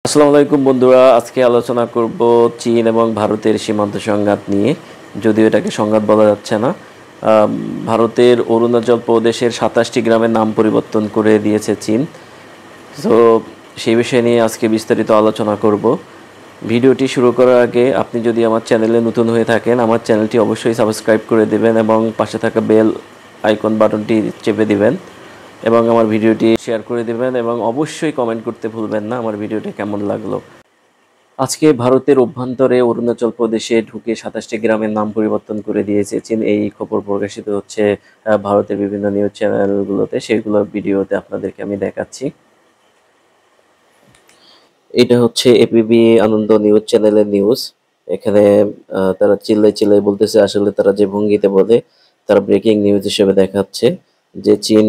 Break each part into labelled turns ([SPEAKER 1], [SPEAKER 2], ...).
[SPEAKER 1] আসসালামু আলাইকুম বন্ধুরা, আজকে আলোচনা করব চীন এবং ভারতের সীমান্ত সংঘাত নিয়ে। যদিও এটাকে সংঘাত বলা যাচ্ছে না। ভারতের অরুণাচল প্রদেশের 27টি গ্রামের নাম পরিবর্তন করে দিয়েছে চীন। তো সেই বিষয় নিয়ে আজকে বিস্তারিত আলোচনা করব। ভিডিওটি শুরু করার আগে আপনি যদি আমার চ্যানেলে নতুন হয়ে থাকেন, আমার চ্যানেলটি অবশ্যই সাবস্ক্রাইব করে দেবেন এবং পাশে থাকা বেল আইকন বাটনটি চেপে দিবেন এবং আমার ভিডিওটি শেয়ার করে দেবেন এবং অবশ্যই কমেন্ট করতে ভুলবেন না আমার ভিডিওটি কেমন লাগলো। আজকে ভারতের অভ্যন্তরে অরুণাচল প্রদেশে ঢুকে 27টি গ্রামের নাম পরিবর্তন করে দিয়েছে চীন। এই খবর প্রকাশিত হচ্ছে ভারতের বিভিন্ন নিউজ চ্যানেলগুলোতে, সেগুলোর ভিডিওতে আপনাদেরকে আমি দেখাচ্ছি। এটা হচ্ছে এপিবি আনন্দ নিউজ চ্যানেলের নিউজ। এখানে তারা চিল্লাই চিল্লাই বলতেছে, আসলে তারা যে ভঙ্গিতে বলে তারা ব্রেকিং নিউজ হিসেবে দেখাচ্ছে যে চীন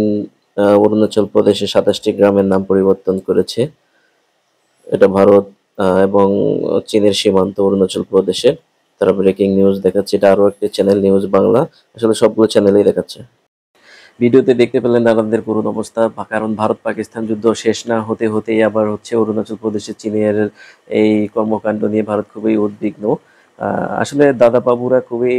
[SPEAKER 1] অরুণাচল প্রদেশে 27টি গ্রামের নাম পরিবর্তন করেছে। এটা ভারত এবং চীনের সীমান্ত অরুণাচল প্রদেশে তারা ব্রেকিং নিউজ দেখাচ্ছে। এটা আরো একটি চ্যানেল নিউজ বাংলা, আসলে সবগুলো চ্যানেলেই দেখাচ্ছে। ভিডিওতে দেখতে পেলেন দালানদের করুণ অবস্থা, কারণ ভারত পাকিস্তান যুদ্ধ শেষ না হতে হতেই আবার হচ্ছে অরুণাচল প্রদেশে চীনের এই কর্মকাণ্ড নিয়ে ভারত খুবই উদ্বিগ্ন। আসলে দাদা বাবুরা খুবই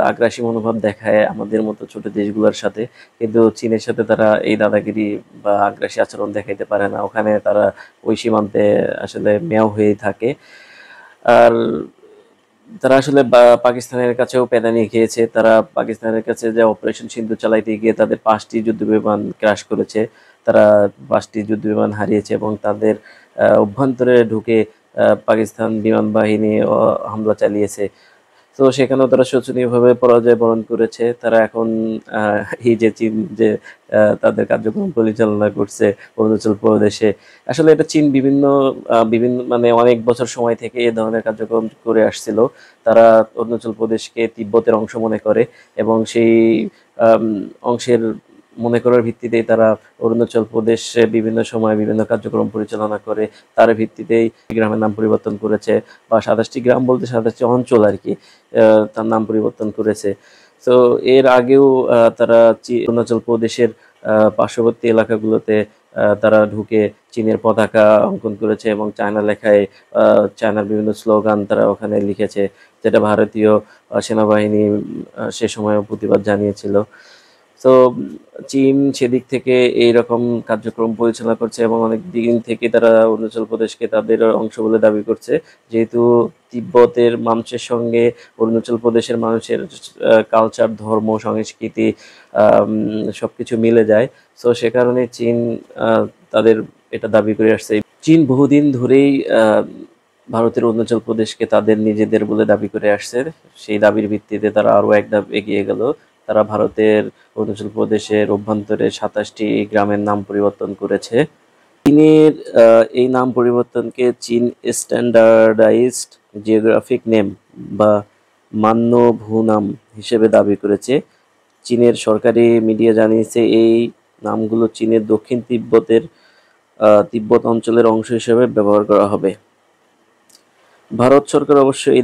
[SPEAKER 1] আগ্রাসী মনোভাব দেখায় আমাদের মতো ছোট দেশগুলোর সাথে, কিন্তু চীনের সাথে তারা এই দাদাগিরি বা আগ্রাসী আচরণ দেখাইতে পারে না। ওখানে তারা ওই সীমান্তে আসলে মেয় হয়েই থাকে। আর তারা আসলে পাকিস্তানের কাছেও প্যাদানি খেয়েছে। তারা পাকিস্তানের কাছে যে অপারেশন সিন্ধু চালাইতে গিয়ে তাদের 5টি যুদ্ধবিমান ক্র্যাশ করেছে। তারা 5টি যুদ্ধবিমান হারিয়েছে এবং তাদের অভ্যন্তরে ঢুকে পাকিস্তান বিমান বাহিনী হামলা চালিয়েছে। তো সেখানেও তারা শোচনীয়ভাবে পরাজয় বরণ করেছে। তারা এখন এই যে চীন যে তাদের কার্যক্রম পরিচালনা করছে অরুণাচল প্রদেশে, আসলে এটা চীন বিভিন্ন বিভিন্ন মানে অনেক বছর সময় থেকে এ ধরনের কার্যক্রম করে আসছিল। তারা অরুণাচল প্রদেশকে তিব্বতের অংশ মনে করে এবং সেই আম, অংশের মনে করার ভিত্তিতেই তারা অরুণাচল প্রদেশে বিভিন্ন সময় বিভিন্ন কার্যক্রম পরিচালনা করে। তার ভিত্তিতেই গ্রামের নাম পরিবর্তন করেছে, বা 27টি গ্রাম বলতে 27টি অঞ্চল আর কি, তার নাম পরিবর্তন করেছে। তো এর আগেও তারা অরুণাচল প্রদেশের পার্শ্ববর্তী এলাকাগুলোতে তারা ঢুকে চীনের পতাকা অঙ্কন করেছে এবং চায়না লেখায় চায়নার বিভিন্ন স্লোগান তারা ওখানে লিখেছে, যেটা ভারতীয় সেনাবাহিনী সে সময় প্রতিবাদ জানিয়েছিল। তো চীন সেদিক থেকে এইরকম কার্যক্রম পরিচালনা করছে এবং অনেক দিন থেকে তারা অরুণাচল প্রদেশকে তাদের অংশ বলে দাবি করছে। যেহেতু তিব্বতের মানুষের সঙ্গে অরুণাচল প্রদেশের মানুষের কালচার, ধর্ম, সংস্কৃতি সবকিছু মিলে যায়। তো সে কারণে চীন তাদের এটা দাবি করে আসছে। চীন বহুদিন ধরেই ভারতের অরুণাচল প্রদেশকে তাদের নিজেদের বলে দাবি করে আসছে। সেই দাবির ভিত্তিতে তারা আরো এক ধাপ এগিয়ে গেল। তারা ভারতের অরুণাচল প্রদেশের অভ্যন্তরে 27টি গ্রামের নাম পরিবর্তন করেছে। চীনের এই নাম পরিবর্তনকে চীন স্ট্যান্ডার্ডাইজড জিওগ্রাফিক নেম বা মান্য ভূনাম হিসেবে দাবি করেছে। চীনের সরকারি মিডিয়া জানিয়েছে এই নামগুলো চীনের দক্ষিণ তিব্বত অঞ্চলের অংশ হিসেবে ব্যবহার করা হবে। ভারত সরকার অবশ্য এই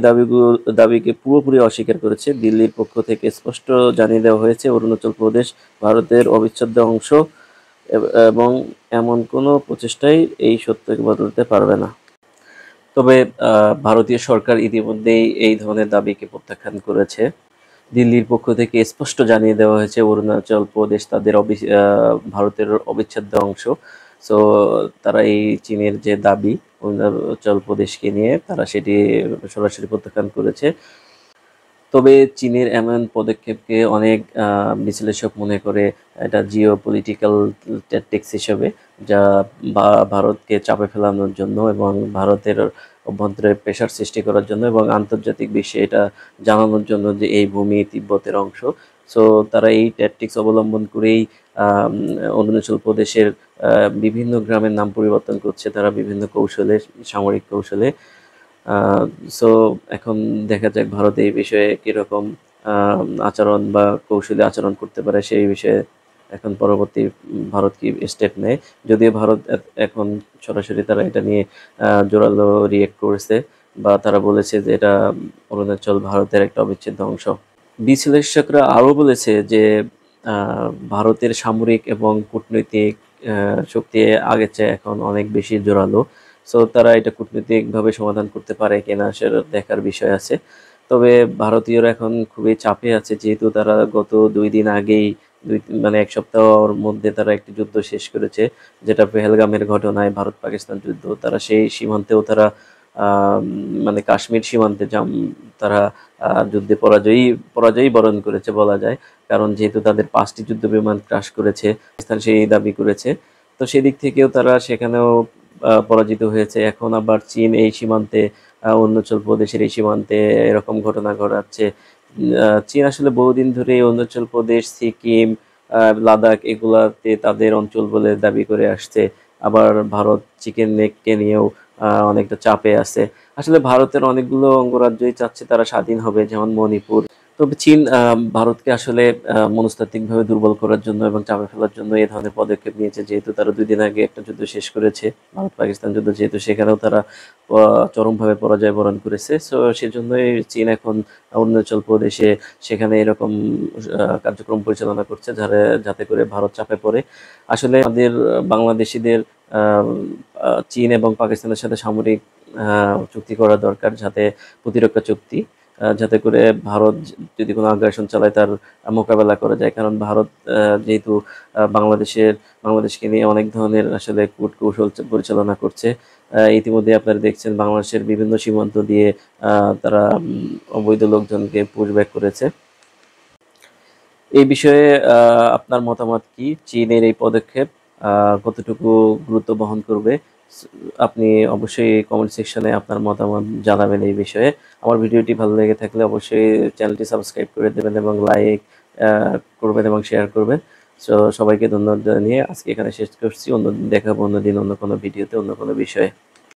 [SPEAKER 1] দাবিকে পুরোপুরি অস্বীকার করেছে। দিল্লির পক্ষ থেকে স্পষ্ট জানিয়ে দেওয়া হয়েছে অরুণাচল প্রদেশ ভারতের অবিচ্ছেদ্য অংশ এবং এমন কোনো প্রচেষ্টাই এই সত্যকে বদলাতে পারবে না। তবে ভারতীয় সরকার ইতিমধ্যেই এই ধরনের দাবিকে প্রত্যাখ্যান করেছে। দিল্লির পক্ষ থেকে স্পষ্ট জানিয়ে দেওয়া হয়েছে অরুণাচল প্রদেশ তাদের ভারতের অবিচ্ছেদ্য অংশ। সো তারা এই চীনের যে দাবি অরুণাচল প্রদেশকে নিয়ে, তারা সেটি সরাসরি প্রত্যাখ্যান করেছে। তবে চীনের এমন পদক্ষেপকে অনেক বিশ্লেষক মনে করে এটা জিও পলিটিক্যাল ট্যাকটিক্স হিসেবে, যা ভারতকে চাপে ফেলানোর জন্য এবং ভারতের অভ্যন্তরে প্রেশার সৃষ্টি করার জন্য এবং আন্তর্জাতিক বিশ্বে এটা জানানোর জন্য যে এই ভূমি তিব্বতের অংশ। সো তারা এই ট্যাকটিক্স অবলম্বন করেই অরুণাচল প্রদেশের বিভিন্ন গ্রামের নাম পরিবর্তন করছে তারা বিভিন্ন কৌশলে, সামরিক কৌশলে। সো এখন দেখা যাক ভারত এই বিষয়ে কিরকম আচরণ বা কৌশলী আচরণ করতে পারে, সেই বিষয়ে এখন পরবর্তী ভারত কি স্টেপ নেয়। যদিও ভারত এখন সরাসরি তারা এটা নিয়ে জোরালো রিয়েক্ট করেছে, বা তারা বলেছে যে এটা অরুণাচল ভারতের একটা অবিচ্ছেদ্য অংশ। বিশ্লেষকরা আরও বলেছে যে ভারতের সামরিক এবং কূটনৈতিক শক্তি আগের চেয়ে এখন অনেক বেশি জোরালো। সো তারা এটা কূটনৈতিকভাবে সমাধান করতে পারে কিনা সেটা দেখার বিষয় আছে। তবে ভারতীয়রা এখন খুবই চাপে আছে, যেহেতু তারা গত ২ দিন আগেই মানে ১ সপ্তাহর মধ্যে তারা একটি যুদ্ধ শেষ করেছে, যেটা পেহেলগামের ঘটনায় ভারত-পাকিস্তান যুদ্ধ। তারা সেই সীমান্তেও তারা মানে কাশ্মীর সীমান্তে তারা যুদ্ধে পরাজয়ই বরণ করেছে বলা যায়। কারণ যেহেতু তাদের ৫ টি যুদ্ধবিমান ক্রাশ করেছে, পাকিস্তান সেই দাবি করেছে। তো সেদিক থেকেও তারা সেখানেও পরাজিত হয়েছে। এখন আবার চীন এই সীমান্তে অরুণাচল প্রদেশের এই সীমান্তে এরকম ঘটনা ঘটাচ্ছে। চীন আসলে বহুদিন ধরে অরুণাচল প্রদেশ, সিকিম, লাদাখ এগুলাতে তাদের অঞ্চল বলে দাবি করে আসছে। আবার ভারত চিকেন নেককে নিয়েও অনেকটা চাপে আছে। আসলে ভারতের অনেকগুলো অঙ্গরাজ্যই চাচ্ছে তারা স্বাধীন হবে, যেমন মণিপুর। তবে চীন ভারতকে আসলে মনস্তাত্ত্বিকভাবে দুর্বল করার জন্য এবং চাপে ফেলার জন্য এই ধরনের পদক্ষেপ নিয়েছে। যেহেতু তারা ২ দিন আগে একটা যুদ্ধ শেষ করেছে, ভারত-পাকিস্তান যুদ্ধ, যেহেতু সেখানেও তারা চরমভাবে পরাজয় বরণ করেছে। সো সেজন্যই চীন এখন অরুণাচল প্রদেশে সেখানে এরকম কার্যক্রম পরিচালনা করছে যাতে করে ভারত চাপে পড়ে। আসলে আমাদের বাংলাদেশীদের আ আ চীন এবং পাকিস্তানের সাথে সামরিক চুক্তি করা দরকার, যাতে প্রতিরক্ষা চুক্তি, যাতে করে ভারত যদি কোনো আগ্রাসন চালায় তার মোকাবেলা করা যায়। কারণ ভারত যেহেতু বাংলাদেশকে নিয়ে অনেক ধরনের আসলে কূটকৌশল পরিচালনা করছে। ইতিমধ্যে আপনারা দেখছেন বাংলাদেশের বিভিন্ন সীমান্ত দিয়ে তারা অবৈধ লোকজনকে পুশব্যাক করেছে। এই বিষয়ে আপনার মতামত কি? চীনের এই পদক্ষেপ আ কতটুকু গুরুত্ব বহন করবে? স আপনি অবশ্যই কমেন্ট সেকশনে আপনার মতামত জানাবেন এই বিষয়ে। আমার ভিডিওটি ভালো লেগে থাকলে অবশ্যই চ্যানেলটি সাবস্ক্রাইব করে দেবেন এবং লাইক আ করবেন এবং শেয়ার করবেন। সো সবাইকে ধন্যবাদ জানিয়ে আজকে এখানে শেষ করছি। অন্যদিন দেখা হবে, অন্যদিন অন্য কোনো ভিডিওতে অন্য কোনো বিষয়ে।